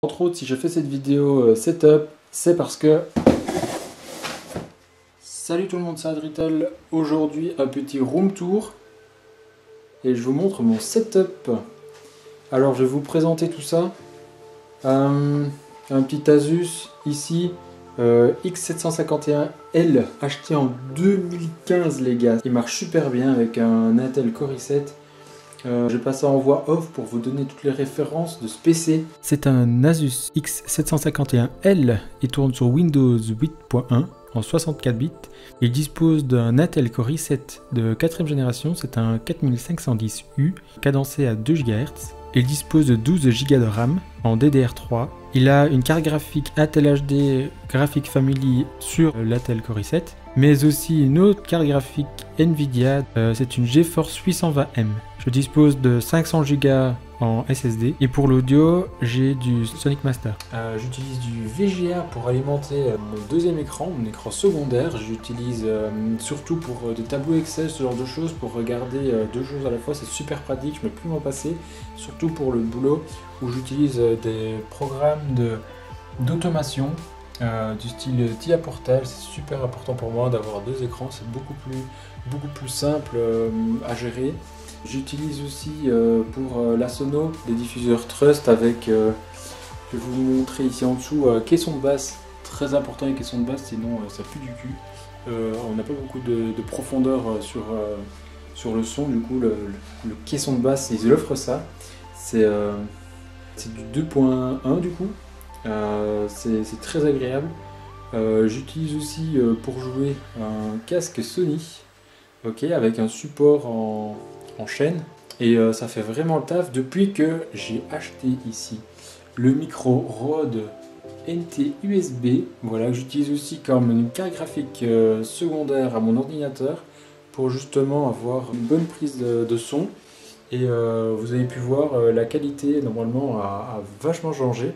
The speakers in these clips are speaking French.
Entre autres, si je fais cette vidéo setup, c'est parce que... Salut tout le monde, c'est Adritel. Aujourd'hui, un petit room tour. Et je vous montre mon setup. Alors, je vais vous présenter tout ça. Un petit Asus, ici, X751L, acheté en 2015, les gars. Il marche super bien avec un Intel Core i7. Je passe ça en voix off pour vous donner toutes les références de ce PC. C'est un Asus X751L. Il tourne sur Windows 8.1 en 64 bits. Il dispose d'un Intel Core i7 de 4ème génération. C'est un 4510U cadencé à 2 GHz. Il dispose de 12 Go de RAM en DDR3. Il a une carte graphique Intel HD Graphics Family sur l'Intel Core i7, mais aussi une autre carte graphique Nvidia, c'est une GeForce 820M. Je dispose de 500 Go en SSD et pour l'audio, j'ai du Sonic Master. J'utilise du VGA pour alimenter mon deuxième écran, mon écran secondaire. J'utilise surtout pour des tableaux Excel, ce genre de choses, pour regarder deux choses à la fois. C'est super pratique, je ne peux plus m'en passer, surtout pour le boulot où j'utilise des programmes d'automation du style TIA Portal. C'est super important pour moi d'avoir deux écrans, c'est beaucoup plus simple à gérer. J'utilise aussi pour la sono des diffuseurs Trust avec, je vais vous montrer ici en dessous, caisson de basse, très important les caissons de basse, sinon ça pue du cul. On n'a pas beaucoup de profondeur sur le son, du coup le caisson de basse, ils offrent ça. C'est du 2.1 du coup, c'est très agréable. J'utilise aussi pour jouer un casque Sony, avec un support en chaîne, et ça fait vraiment le taf depuis que j'ai acheté ici le micro Rode NT USB, voilà, que j'utilise aussi comme une carte graphique secondaire à mon ordinateur pour justement avoir une bonne prise de son. Et vous avez pu voir, la qualité normalement a vachement changé.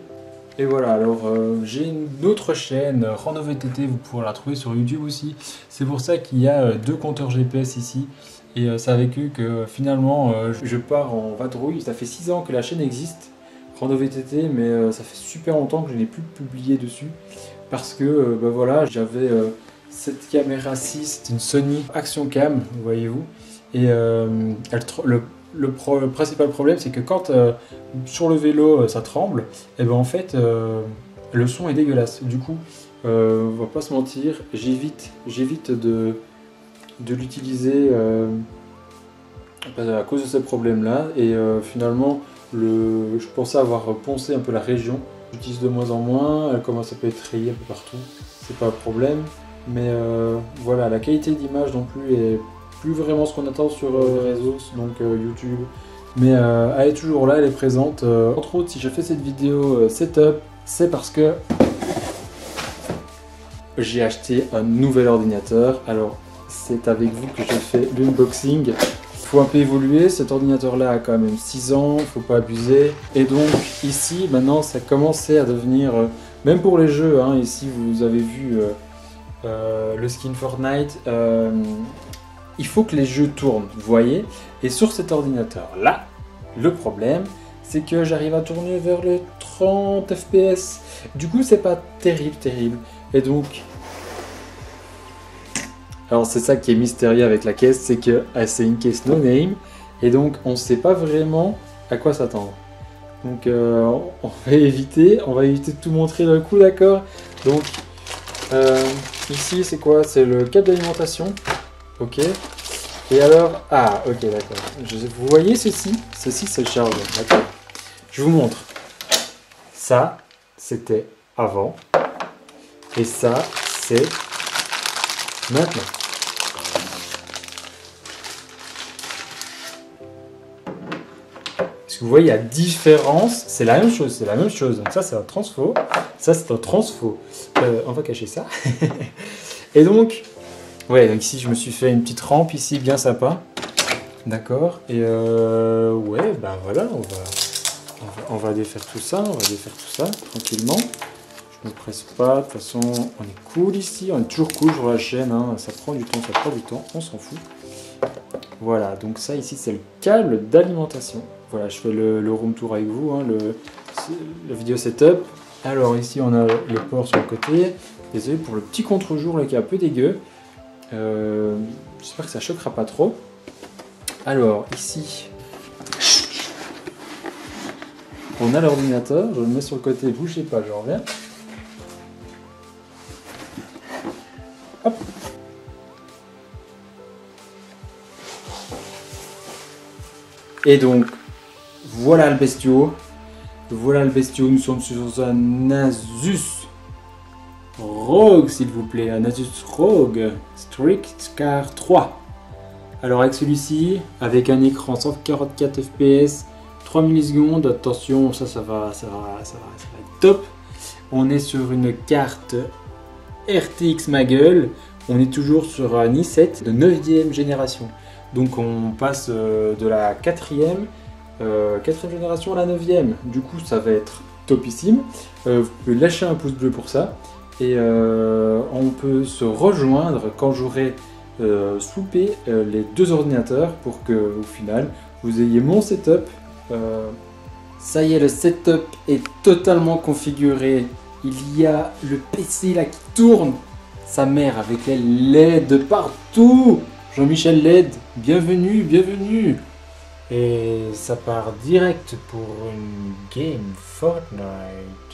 Et voilà, alors j'ai une autre chaîne, Rando VTT, vous pourrez la trouver sur YouTube aussi. C'est pour ça qu'il y a deux compteurs GPS ici. Et c'est avec eux que finalement je pars en vadrouille. Ça fait 6 ans que la chaîne existe, Rando VTT, mais ça fait super longtemps que je n'ai plus publié dessus. Parce que voilà, j'avais cette caméra 6, c'est une Sony Action Cam, voyez-vous. Et le principal problème, c'est que quand sur le vélo ça tremble, et ben en fait le son est dégueulasse. Du coup, on va pas se mentir, j'évite de l'utiliser à cause de ce problème-là. Et finalement, je pensais avoir poncé un peu la région. J'utilise de moins en moins, elle commence à peut être rayée un peu partout, c'est pas un problème. Mais voilà, la qualité d'image non plus est plus vraiment ce qu'on attend sur les réseaux, donc YouTube. Mais elle est toujours là, elle est présente. Entre autres, si je fais cette vidéo setup, c'est parce que j'ai acheté un nouvel ordinateur. Alors, c'est avec vous que je fais l'unboxing. Il faut un peu évoluer, cet ordinateur-là a quand même 6 ans, il ne faut pas abuser. Et donc, ici, maintenant, ça commençait à devenir, même pour les jeux, hein, ici, vous avez vu le skin Fortnite, il faut que les jeux tournent, vous voyez. Et sur cet ordinateur-là, le problème, c'est que j'arrive à tourner vers les 30 FPS. Du coup, c'est pas terrible. Et donc, alors c'est ça qui est mystérieux avec la caisse, c'est que c'est une caisse no name, et donc on ne sait pas vraiment à quoi s'attendre. Donc on va éviter de tout montrer d'un coup, d'accord. Donc ici c'est quoi? C'est le câble d'alimentation. Ok. Et alors, ok, d'accord. Vous voyez ceci? Ceci, c'est le chargeur. D'accord. Je vous montre. Ça, c'était avant. Et ça, c'est maintenant. Est-ce que vous voyez la différence? C'est la même chose, Donc ça, c'est un transfo. Ça, c'est un transfo. On va cacher ça. Et donc... ouais, donc ici je me suis fait une petite rampe ici, bien sympa. D'accord. Et ouais, ben voilà, on va défaire tout ça, tranquillement. Je me presse pas, de toute façon, on est cool ici, on est toujours cool sur la chaîne, hein. Ça prend du temps, on s'en fout. Voilà, donc ça ici c'est le câble d'alimentation. voilà, je fais le room tour avec vous, hein, le vidéo setup. Alors ici on a le port sur le côté. Désolé pour le petit contre-jour là qui est un peu dégueu. J'espère que ça choquera pas trop. Alors ici, on a l'ordinateur. Je le mets sur le côté, bougez pas, je reviens. Hop. Et donc, voilà le bestiau. Voilà le bestiau. Nous sommes sur un Asus ROG, s'il vous plaît. Un Asus ROG Strix Car 3. Alors, avec celui-ci, avec un écran 144 fps, 3 millisecondes. Attention, ça va être top. On est sur une carte RTX ma gueule. On est toujours sur un i7 de 9e génération. Donc on passe de la 4e génération à la 9e. Du coup ça va être topissime. Vous pouvez lâcher un pouce bleu pour ça. Et on peut se rejoindre quand j'aurai swoopé les deux ordinateurs pour que au final vous ayez mon setup. Ça y est, le setup est totalement configuré. Il y a le PC là qui tourne. Sa mère avec les LED partout. Jean-Michel LED, bienvenue, bienvenue. Et ça part direct pour une game Fortnite.